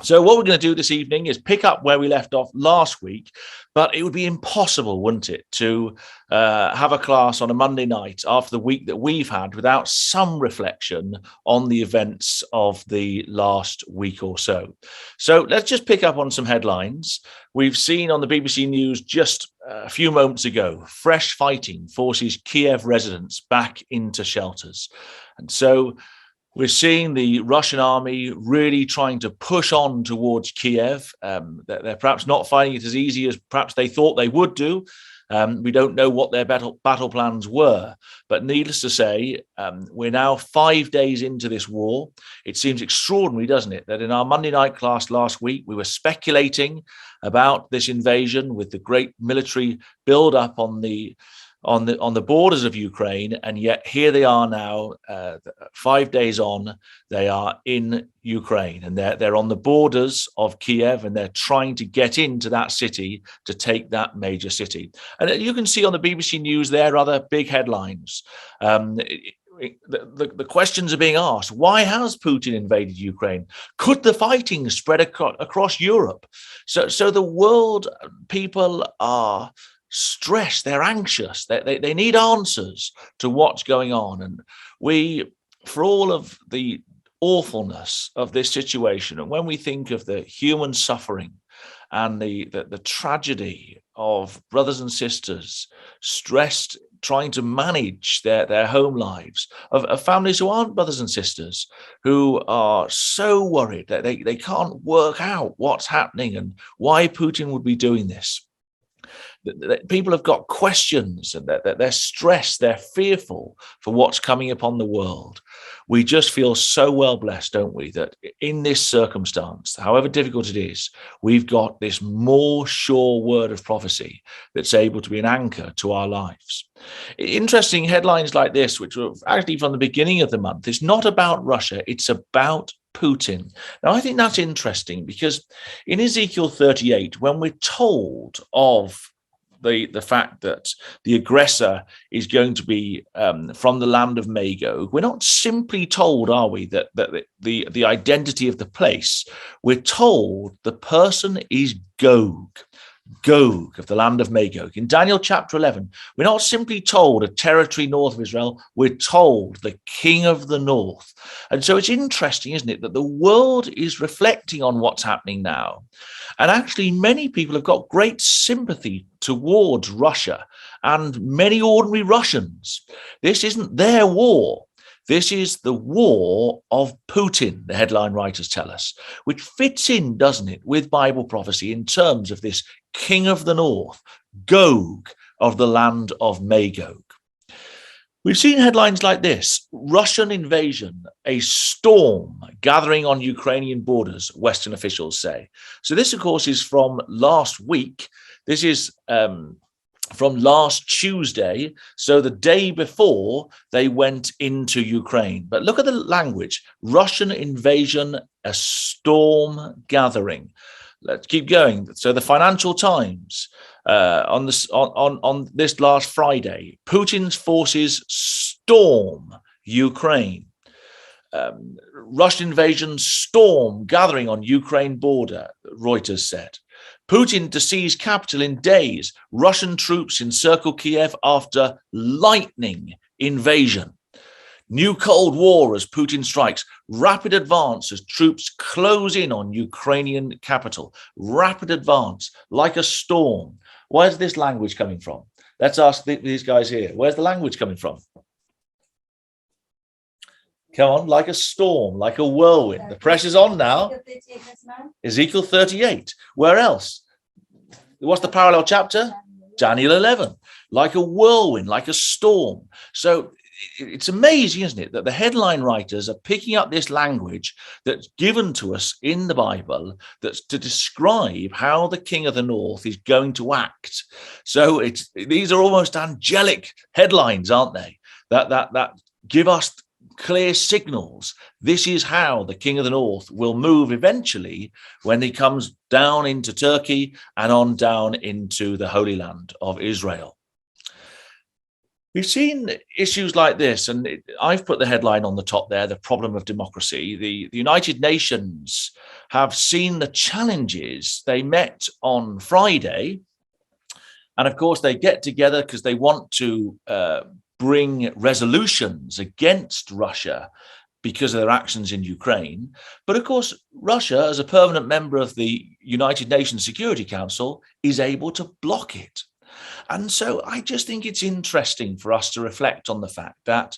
So what we're going to do this evening is pick up where we left off last week, but it would be impossible, wouldn't it, to have a class on a Monday night after the week that we've had without some reflection on the events of the last week or so. So let's just pick up on some headlines. We've seen on the BBC News just a few moments ago, fresh fighting forces Kiev residents back into shelters. And so we're seeing the Russian army really trying to push on towards Kiev. They're perhaps not finding it as easy as perhaps they thought they would do. We don't know what their battle plans were, but needless to say, we're now 5 days into this war. It seems extraordinary, doesn't it, that in our Monday night class last week, we were speculating about this invasion with the great military build-up on the borders of Ukraine, and yet here they are now, 5 days on. They are in Ukraine, and they're on the borders of Kiev, and they're trying to get into that city to take that major city. And you can see on the BBC News there other big headlines. The questions are being asked: why has Putin invaded Ukraine? Could the fighting spread across Europe? So the world people are stressed, they're anxious, they need answers to what's going on. And we, for all of the awfulness of this situation, and when we think of the human suffering and the tragedy of brothers and sisters stressed, trying to manage their home lives, of families who aren't brothers and sisters, who are so worried that they can't work out what's happening and why Putin would be doing this. People have got questions, and they're stressed, they're fearful for what's coming upon the world. We just feel so well blessed, don't we, that in this circumstance, however difficult it is, we've got this more sure word of prophecy that's able to be an anchor to our lives. Interesting headlines like this, which were actually from the beginning of the month, it's not about Russia, it's about Putin. Now, I think that's interesting because in Ezekiel 38, when we're told of the fact that the aggressor is going to be from the land of Magog, we're not simply told, are we, that the identity of the place. We're told the person is Gog of the land of Magog. In Daniel chapter 11, we're not simply told a territory north of Israel, we're told the king of the north. And so it's interesting, isn't it, that the world is reflecting on what's happening now. And actually, many people have got great sympathy towards Russia and many ordinary Russians. This isn't their war. This is the war of Putin, the headline writers tell us, which fits in, doesn't it, with Bible prophecy in terms of this king of the north, Gog of the land of Magog. We've seen headlines like this: Russian invasion, a storm gathering on Ukrainian borders, Western officials say. So this, of course, is from last week. This is from last Tuesday, so the day before they went into Ukraine. But look at the language: Russian invasion, a storm gathering. Let's keep going. So the Financial Times on this last Friday: Putin's forces storm Ukraine. Russian invasion storm gathering on Ukraine border, Reuters said. Putin to seize capital in days. Russian troops encircle Kiev after lightning invasion. New Cold War as Putin strikes. Rapid advance as troops close in on Ukrainian capital. Rapid advance, like a storm. Where's this language coming from? Let's ask these guys here. Where's the language coming from? Come on, like a storm, like a whirlwind. The pressure's on now. Ezekiel 38. Where else? What's the parallel chapter? Daniel 11. Like a whirlwind, like a storm. So it's amazing, isn't it, that the headline writers are picking up this language that's given to us in the Bible that's to describe how the king of the north is going to act. So these are almost angelic headlines, aren't they? That give us clear signals. This is how the king of the north will move eventually when he comes down into Turkey and on down into the Holy Land of Israel. We've seen issues like this, and I've put the headline on the top there, the problem of democracy. The United Nations have seen the challenges. They met on Friday, and of course they get together because they want to bring resolutions against Russia because of their actions in Ukraine. But of course, Russia, as a permanent member of the United Nations Security Council, is able to block it. And so I just think it's interesting for us to reflect on the fact that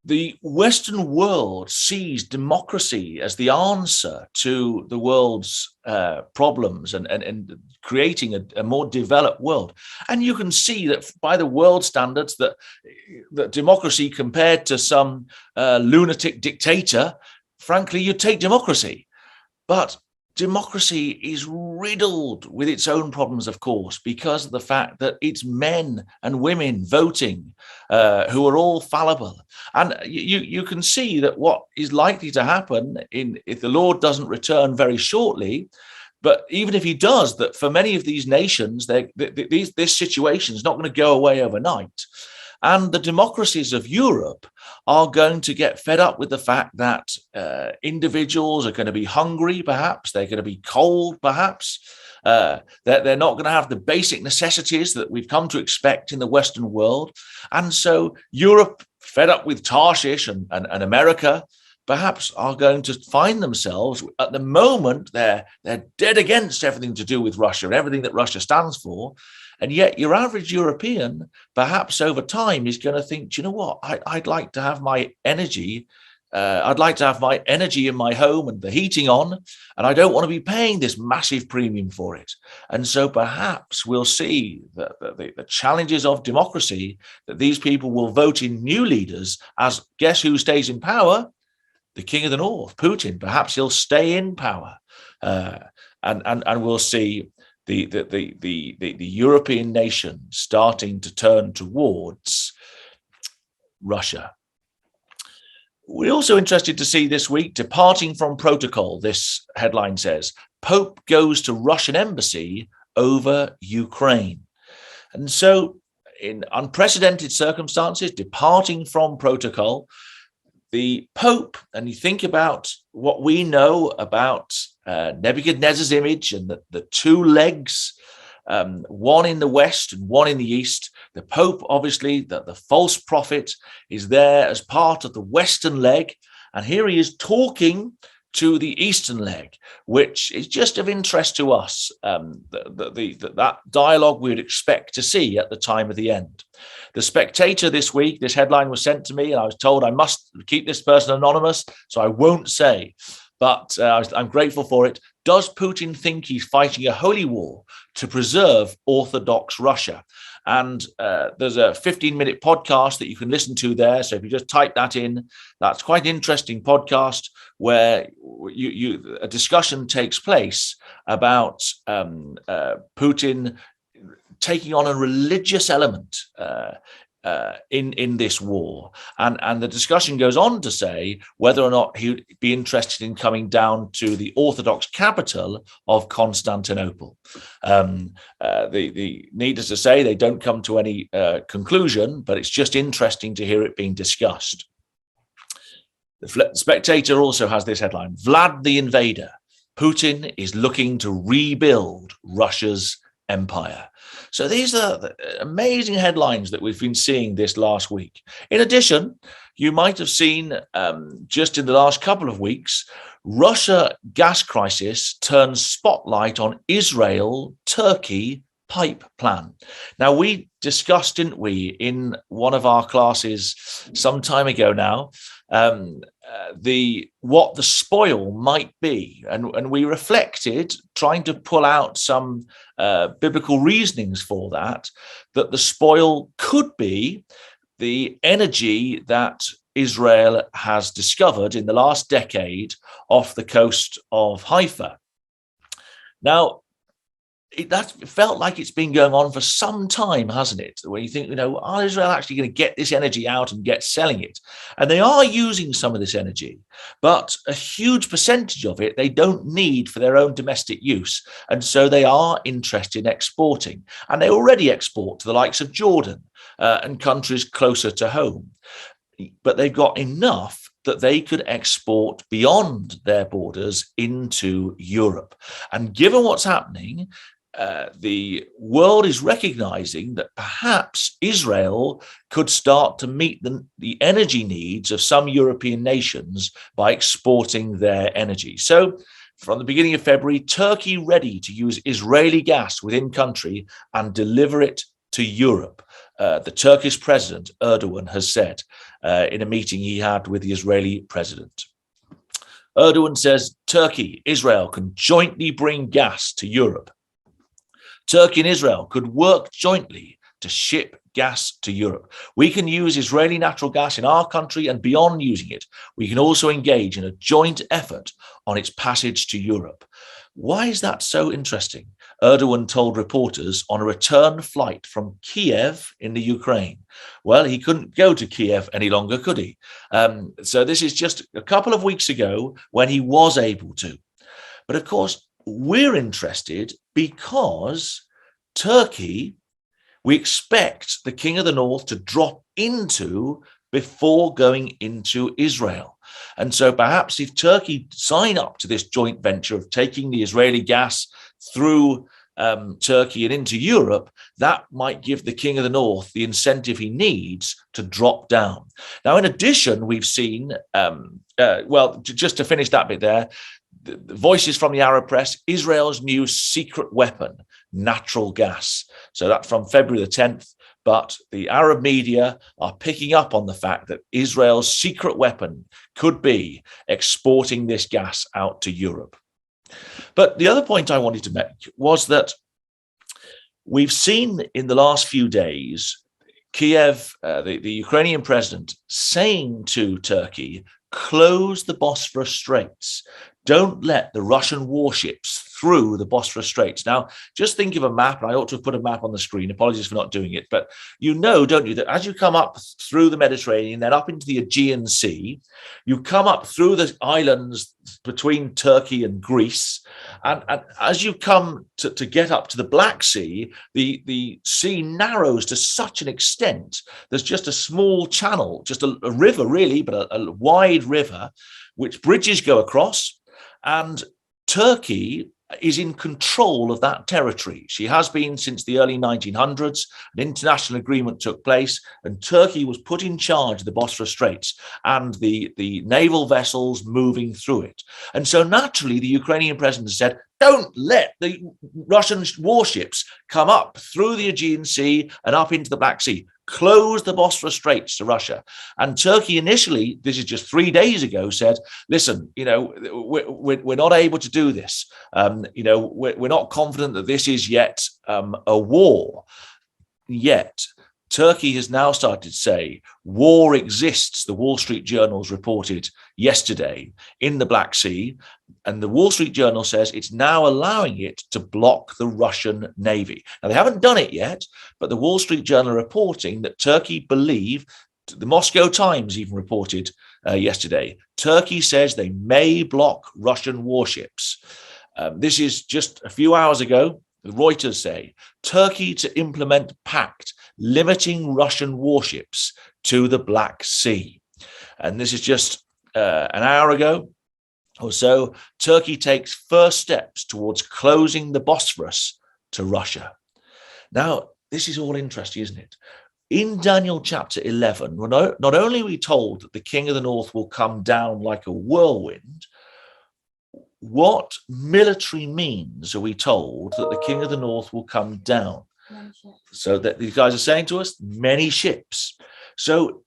the Western world sees democracy as the answer to the world's problems and creating a more developed world. And you can see that by the world standards that democracy compared to some lunatic dictator, frankly, you take democracy. But democracy is riddled with its own problems, of course, because of the fact that it's men and women voting who are all fallible. And you can see that what is likely to happen if the Lord doesn't return very shortly, but even if he does, that for many of these nations, this situation is not going to go away overnight. And the democracies of Europe are going to get fed up with the fact that individuals are going to be hungry, perhaps. They're going to be cold, perhaps. They're not going to have the basic necessities that we've come to expect in the Western world. And so Europe, fed up with Tarshish and America, perhaps are going to find themselves, at the moment, they're dead against everything to do with Russia and everything that Russia stands for. And yet your average European, perhaps over time, is going to think, do you know what, I'd like to have my energy. I'd like to have my energy in my home and the heating on, and I don't want to be paying this massive premium for it. And so perhaps we'll see the challenges of democracy, that these people will vote in new leaders, as guess who stays in power? The king of the north, Putin. Perhaps he'll stay in power, and we'll see the European nations starting to turn towards Russia. We're also interested to see this week, departing from protocol, this headline says, Pope goes to Russian embassy over Ukraine. And so in unprecedented circumstances, departing from protocol, the Pope, and you think about what we know about Nebuchadnezzar's image and the two legs, one in the west and one in the east. The Pope, obviously, the false prophet, is there as part of the western leg. And here he is talking to the eastern leg, which is just of interest to us, that dialogue we would expect to see at the time of the end. The Spectator this week, this headline was sent to me, and I was told I must keep this person anonymous, so I won't say, but I'm grateful for it. Does Putin think he's fighting a holy war to preserve Orthodox Russia? And there's a 15-minute podcast that you can listen to there. So if you just type that in, that's quite an interesting podcast where a discussion takes place about Putin taking on a religious element in this war. And the discussion goes on to say whether or not he would be interested in coming down to the Orthodox capital of Constantinople. Needless to say, they don't come to any conclusion, but it's just interesting to hear it being discussed. The Spectator also has this headline, Vlad the Invader. Putin is looking to rebuild Russia's empire. So these are the amazing headlines that we've been seeing this last week. In addition, you might have seen just in the last couple of weeks, Russia gas crisis turns spotlight on Israel-Turkey pipe plan. Now, we discussed, didn't we, in one of our classes some time ago now, what the spoil might be, and we reflected, trying to pull out some biblical reasonings for that the spoil could be the energy that Israel has discovered in the last decade off the coast of Haifa. Now, that felt like it's been going on for some time, hasn't it? When you think, are Israel actually going to get this energy out and get selling it? And they are using some of this energy, but a huge percentage of it they don't need for their own domestic use. And so they are interested in exporting. And they already export to the likes of Jordan and countries closer to home. But they've got enough that they could export beyond their borders into Europe. And given what's happening, the world is recognizing that perhaps Israel could start to meet the energy needs of some European nations by exporting their energy. So from the beginning of February, Turkey ready to use Israeli gas within country and deliver it to Europe. The Turkish president, Erdogan, has said in a meeting he had with the Israeli president. Erdogan says Turkey, Israel can jointly bring gas to Europe. Turkey and Israel could work jointly to ship gas to Europe. We can use Israeli natural gas in our country, and beyond using it, we can also engage in a joint effort on its passage to Europe. Why is that so interesting? Erdogan told reporters on a return flight from Kiev in the Ukraine. Well, he couldn't go to Kiev any longer, could he? So this is just a couple of weeks ago when he was able to. But of course, we're interested because Turkey, we expect the King of the North to drop into before going into Israel. And so perhaps if Turkey sign up to this joint venture of taking the Israeli gas through Turkey and into Europe, that might give the King of the North the incentive he needs to drop down. Now, in addition, we've seen, just to finish that bit there, the voices from the Arab press, Israel's new secret weapon, natural gas. So that's from February the 10th. But the Arab media are picking up on the fact that Israel's secret weapon could be exporting this gas out to Europe. But the other point I wanted to make was that we've seen in the last few days, Kiev, the Ukrainian president, saying to Turkey, close the Bosphorus Straits. Don't let the Russian warships through the Bosphorus Straits. Now, just think of a map, and I ought to have put a map on the screen. Apologies for not doing it. But you know, don't you, that as you come up through the Mediterranean, then up into the Aegean Sea, you come up through the islands between Turkey and Greece. And as you come to get up to the Black Sea, the sea narrows to such an extent, there's just a small channel, just a river really, but a wide river, which bridges go across. And Turkey is in control of that territory. She has been since the early 1900s. An international agreement took place, and Turkey was put in charge of the Bosphorus Straits and the naval vessels moving through it. And so naturally, the Ukrainian president said, don't let the Russian warships come up through the Aegean Sea and up into the Black Sea. Close the Bosphorus Straits to Russia. And Turkey initially, this is just 3 days ago, said, listen, we're not able to do this. We're not confident that this is yet a war. Yet Turkey has now started to say war exists. The Wall Street Journal's reported yesterday in the Black Sea. And the Wall Street Journal says it's now allowing it to block the Russian Navy. Now, they haven't done it yet, but the Wall Street Journal are reporting that Turkey believe, the Moscow Times even reported yesterday, Turkey says they may block Russian warships. This is just a few hours ago. Reuters say Turkey to implement pact limiting Russian warships to the Black Sea. And this is just an hour ago or so. Turkey takes first steps towards closing the Bosphorus to Russia. Now, this is all interesting, isn't it? In Daniel chapter 11, not only are we told that the King of the North will come down like a whirlwind, what military means are we told that the King of the North will come down? So that these guys are saying to us, many ships. So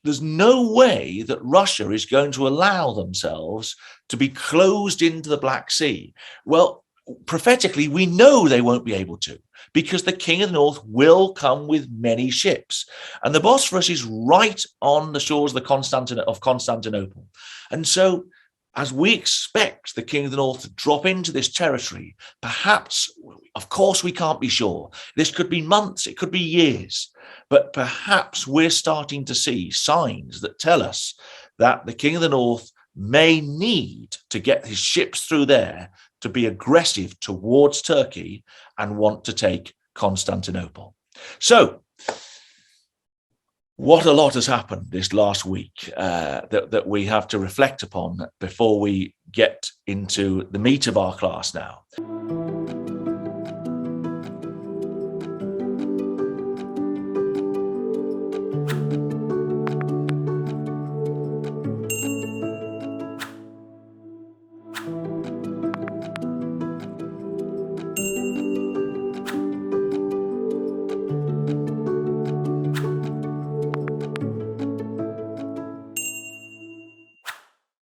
there's no way that Russia is going to allow themselves to be closed into the Black Sea. Well, prophetically, we know they won't be able to, because the King of the North will come with many ships. And the Bosphorus is right on the shores of Constantinople. And so as we expect the King of the North to drop into this territory, perhaps, of course, we can't be sure. This could be months, it could be years, but perhaps we're starting to see signs that tell us that the King of the North may need to get his ships through there to be aggressive towards Turkey and want to take Constantinople. So What a lot has happened this last week that we have to reflect upon before we get into the meat of our class now.